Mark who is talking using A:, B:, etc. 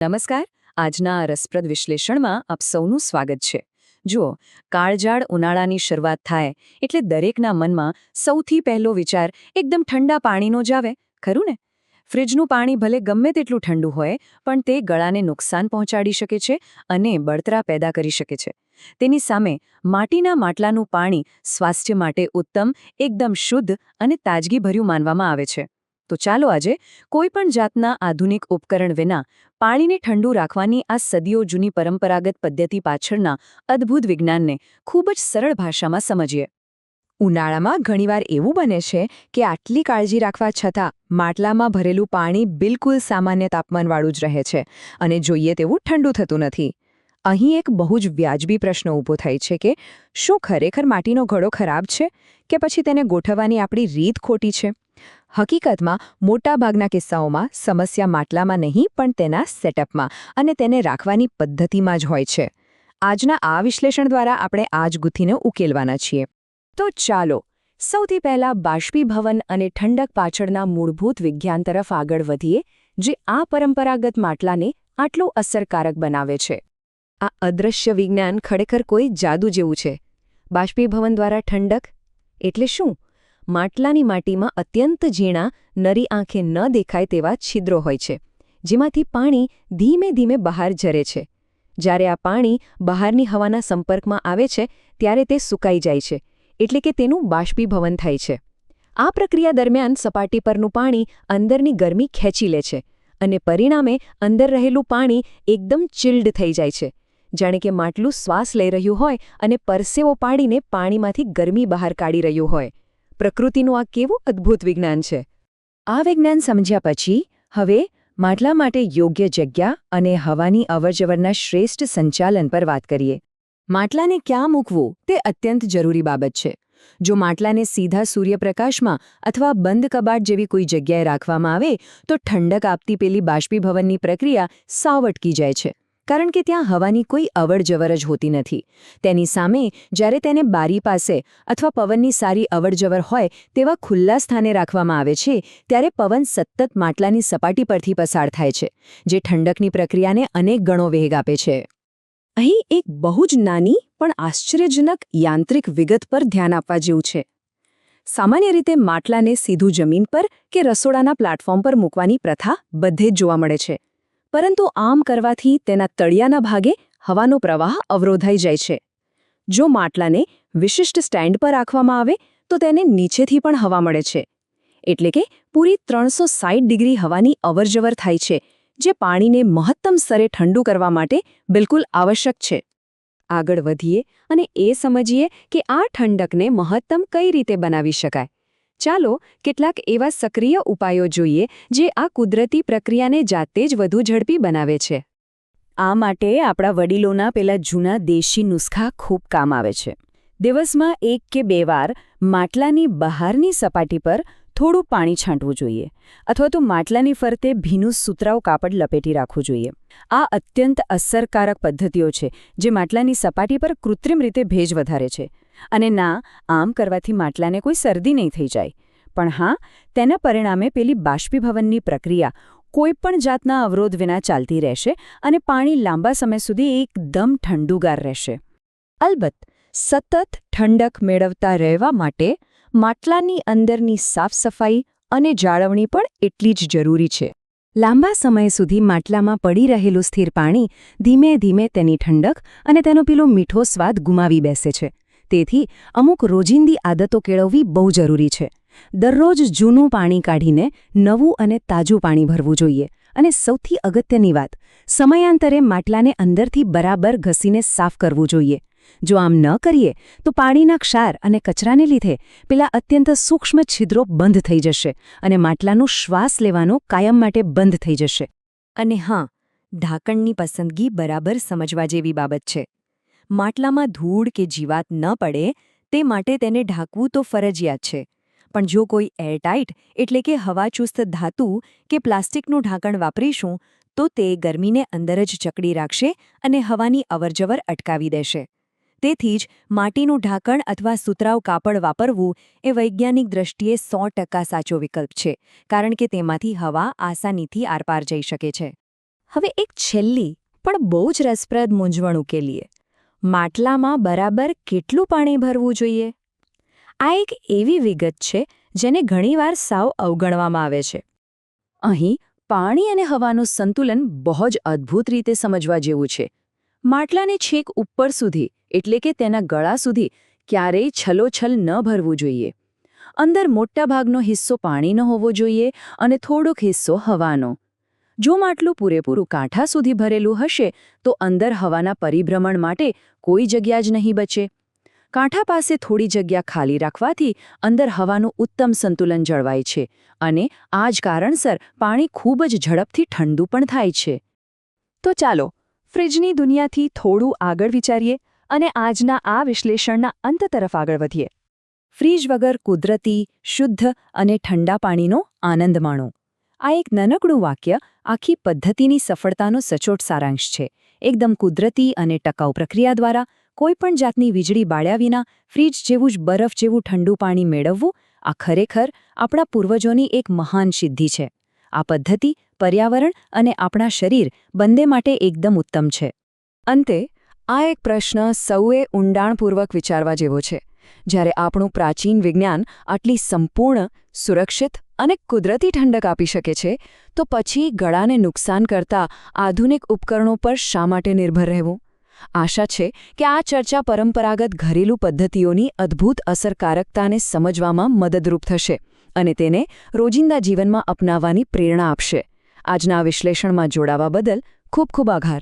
A: નમસ્કાર. આજના આ રસપ્રદ વિશ્લેષણમાં આપ સૌનું સ્વાગત છે. જુઓ, કાળઝાળ ઉનાળાની શરૂઆત થાય એટલે દરેકના મનમાં સૌથી પહેલો વિચાર એકદમ ઠંડા પાણીનો જ આવે, ખરું ને? ફ્રિજનું પાણી ભલે ગમે તેટલું ઠંડુ હોય, પણ તે ગળાને નુકસાન પહોંચાડી શકે છે અને બળતરા પેદા કરી શકે છે. તેની સામે માટીના માટલાનું પાણી સ્વાસ્થ્ય માટે ઉત્તમ, એકદમ શુદ્ધ અને તાજગીભર્યું માનવામાં આવે છે. તો ચાલો આજે કોઈપણ જાતના આધુનિક ઉપકરણ વિના પાણીને ઠંડુ રાખવાની આ સદીઓ જૂની પરંપરાગત પદ્ધતિ પાછળના અદ્ભુત વિજ્ઞાનને ખૂબ જ સરળ ભાષામાં સમજીએ.
B: ઉનાળામાં ઘણીવાર એવું બને છે કે આટલી કાળજી રાખવા છતાં માટલામાં ભરેલું પાણી બિલકુલ સામાન્ય તાપમાનવાળું જ રહે છે અને જોઈએ તેવું ઠંડુ થતું નથી. અહીં એક બહુ જ વ્યાજબી પ્રશ્ન ઊભો થાય છે કે શું ખરેખર માટીનો ઘડો ખરાબ છે કે પછી તેને ગોઠવવાની આપણી રીત ખોટી છે? હકીકતમાં મોટાભાગના કિસ્સાઓમાં સમસ્યા માટલામાં નહીં પણ તેના સેટઅપમાં અને તેને રાખવાની પદ્ધતિમાં જ હોય છે. આજના આ વિશ્લેષણ દ્વારા આપણે આ જ ગુથીને ઉકેલવાના છીએ.
A: તો ચાલો સૌથી પહેલા બાષ્પીભવન અને ઠંડક પાછળના મૂળભૂત વિજ્ઞાન તરફ આગળ વધીએ, જે આ પરંપરાગત માટલાને આટલું અસરકારક બનાવે છે.
B: આ અદૃશ્ય વિજ્ઞાન ખરેખર કોઈ જાદુ જેવું છે. બાષ્પીભવન દ્વારા ઠંડક એટલે શું? માટલાની માટીમાં અત્યંત ઝીણા, નરી આંખે ન દેખાય તેવા છિદ્રો હોય છે, જેમાંથી પાણી ધીમે ધીમે બહાર ઝરે છે. જ્યારે આ પાણી બહારની હવાના સંપર્કમાં આવે છે ત્યારે તે સૂકાઈ જાય છે, એટલે કે તેનું બાષ્પીભવન થાય છે. આ પ્રક્રિયા દરમિયાન સપાટી પરનું પાણી અંદરની ગરમી ખેંચી લે છે અને પરિણામે અંદર રહેલું પાણી એકદમ ચિલ્ડ થઈ જાય છે, જાણે કે માટલું શ્વાસ લઈ રહ્યું હોય અને પરસેવો પાડીને પાણીમાંથી ગરમી બહાર કાઢી રહ્યું હોય. પ્રકૃતિનું આ કેવું અદ્ભુત વિજ્ઞાન છે!
A: આ વિજ્ઞાન સમજ્યા પછી હવે માટલા માટે યોગ્ય જગ્યા અને હવાની અવરજવરના શ્રેષ્ઠ સંચાલન પર વાત કરીએ. માટલાને ક્યાં મૂકવું તે અત્યંત જરૂરી બાબત છે. જો માટલાને સીધા સૂર્યપ્રકાશમાં અથવા બંધ કબાટ જેવી કોઈ જગ્યાએ રાખવામાં આવે તો ઠંડક આપતી પેલી બાષ્પીભવનની પ્રક્રિયા સાવ અટકી જાય છે, કારણ કે ત્યાં હવાની કોઈ અવરજવર જ હોતી નથી. તેની સામે જ્યારે તેને બારી પાસે અથવા પવનની સારી અવરજવર હોય તેવા ખુલ્લા સ્થાને રાખવામાં આવે છે, ત્યારે પવન સતત માટલાની સપાટી પરથી પસાર થાય છે, જે ઠંડકની પ્રક્રિયાને અનેક ગણો વેગ આપે છે. અહીં એક બહુ જ નાની પણ આશ્ચર્યજનક યાંત્રિક વિગત પર ધ્યાન આપવા જેવું છે. સામાન્ય રીતે માટલાને સીધું જમીન પર કે રસોડાના પ્લેટફોર્મ પર મૂકવાની પ્રથા બધે જ જોવા મળે છે, પરંતુ આમ કરવાથી તેના તળિયાના ભાગે હવાનો પ્રવાહ અવરોધાઈ જાય છે. જો માટલાને વિશિષ્ટ સ્ટેન્ડ પર રાખવામાં આવે તો તેને નીચેથી પણ હવા મળે છે, એટલે કે પૂરી 360 ડિગ્રી હવાની અવરજવર થાય છે, જે પાણીને મહત્તમ સ્તરે ઠંડુ કરવા માટે બિલકુલ આવશ્યક છે. આગળ વધીએ અને એ સમજીએ કે આ ઠંડકને મહત્તમ કઈ રીતે બનાવી શકાય. ચાલો કેટલાક એવા સક્રિય ઉપાયો જોઈએ જે આ કુદરતી પ્રક્રિયાને જાતે જ વધુ ઝડપી બનાવે છે. આ માટે આપણા વડીલોના પેલા જૂના દેશી નુસ્ખા ખૂબ કામ આવે છે. દિવસમાં 1 કે 2 વાર માટલાની બહારની સપાટી પર થોડું પાણી છાંટવું જોઈએ, અથવા તો માટલાની ફરતે ભીનું સુતરાઉ કાપડ લપેટી રાખવું જોઈએ. આ અત્યંત અસરકારક પદ્ધતિઓ છે જે માટલાની સપાટી પર કૃત્રિમ રીતે ભેજ વધારે છે. અને ના, આમ કરવાથી માટલાને કોઈ શરદી નહીં થઈ જાય, પણ હા, તેના પરિણામે પેલી બાષ્પીભવનની પ્રક્રિયા કોઈપણ જાતના અવરોધ વિના ચાલતી રહેશે અને પાણી લાંબા સમય સુધી એકદમ ઠંડુગાર રહેશે. અલબત્ત, સતત ઠંડક મેળવતા રહેવા માટે માટલાની અંદરની સાફસફાઈ અને જાળવણી પણ એટલી જ જરૂરી છે. લાંબા સમય સુધી માટલામાં પડી રહેલું સ્થિર પાણી ધીમે ધીમે તેની ઠંડક અને તેનો પેલો મીઠો સ્વાદ ગુમાવી બેસે છે. તેથી અમુક રોજિંદી આદતો કેળવવી બહુ જરૂરી છે. દરરોજ જૂનું પાણી કાઢીને નવું અને તાજું પાણી ભરવું જોઈએ. અને સૌથી અગત્યની વાત, સમયાંતરે માટલાને અંદરથી બરાબર ઘસીને સાફ કરવું જોઈએ. જો આમ ન કરીએ તો પાણીના ક્ષાર અને કચરાને લીધે પેલા અત્યંત સૂક્ષ્મ છિદ્રો બંધ થઈ જશે અને માટલાનું શ્વાસ લેવાનું કાયમ માટે બંધ થઈ જશે. અને હા, ઢાંકણની પસંદગી બરાબર સમજવા જેવી બાબત છે. માટલામાં ધૂળ કે જીવાત ન પડે તે માટે તેને ઢાંકવું તો ફરજિયાત છે, પણ જો કોઈ એરટાઇટ એટલે કે હવાચુસ્ત ધાતુ કે પ્લાસ્ટિકનું ઢાંકણ વાપરીશું તો તે ગરમીને અંદર જ જકડી રાખશે અને હવાની અવરજવર અટકાવી દેશે. તેથી જ માટીનું ઢાંકણ અથવા સુતરાઉ કાપડ વાપરવું એ વૈજ્ઞાનિક દ્રષ્ટિએ 100% સાચો વિકલ્પ છે, કારણ કે તેમાંથી હવા આસાનીથી આરપાર જઈ શકે છે.
B: હવે એક છેલ્લી પણ બહુ જ રસપ્રદ મૂંઝવણ ઉકેલીએ. માટલામાં બરાબર કેટલું પાણી ભરવું જોઈએ? આ એક એવી વિગત છે જેને ઘણીવાર સાવ અવગણવામાં આવે છે.
A: અહીં પાણી અને હવાનું સંતુલન બહુ જ અદ્ભુત રીતે સમજવા જેવું છે. માટલાને છેક ઉપર સુધી એટલે કે તેના ગળા સુધી ક્યારેય છલોછલ ન ભરવું જોઈએ. અંદર મોટાભાગનો હિસ્સો પાણીનો હોવો જોઈએ અને થોડોક હિસ્સો હવાનો. જો માટલું પૂરેપૂરું કાંઠા સુધી ભરેલું હશે તો અંદર હવાના પરિભ્રમણ માટે કોઈ જગ્યા જ નહીં બચે. કાંઠા પાસે થોડી જગ્યા ખાલી રાખવાથી અંદર હવાનું ઉત્તમ સંતુલન જળવાય છે અને આ જ કારણસર પાણી ખૂબ જ ઝડપથી ઠંડુ પણ થાય છે.
B: તો ચાલો ફ્રિજની દુનિયાથી થોડું આગળ વિચારીએ અને આજના આ વિશ્લેષણના અંત તરફ આગળ વધીએ.
A: ફ્રીજ વગર કુદરતી, શુદ્ધ અને ઠંડા પાણીનો આનંદ માણો. આ એક નાનકડું વાક્ય આખી પદ્ધતિની સફળતાનો સચોટ સારાંશ છે. એકદમ કુદરતી અને ટકાઉ પ્રક્રિયા દ્વારા કોઈપણ જાતની વીજળી બાળ્યા વિના ફ્રીજ જેવું જ બરફ જેવું ઠંડુ પાણી મેળવવું આ ખરેખર આપણા પૂર્વજોની એક મહાન સિદ્ધિ છે. આ પદ્ધતિ પર્યાવરણ અને આપણા શરીર બંને માટે એકદમ ઉત્તમ છે.
B: અંતે આ એક પ્રશ્ન સૌએ ઊંડાણપૂર્વક વિચારવા જેવો છે. જ્યારે આપણું પ્રાચીન વિજ્ઞાન આટલી સંપૂર્ણ, સુરક્ષિત અને કુદરતી ઠંડક આપી શકે છે, તો પછી ગળાને નુકસાન કરતા આધુનિક ઉપકરણો પર શા માટે નિર્ભર રહેવું? આશા છે કે આ ચર્ચા પરંપરાગત ઘરેલું પદ્ધતિઓની અદ્ભુત અસરકારકતાને સમજવામાં મદદરૂપ થશે અને તેને રોજિંદા જીવનમાં અપનાવવાની પ્રેરણા આપશે. આજના વિશ્લેષણમાં જોડાવા બદલ ખૂબ ખૂબ આભાર.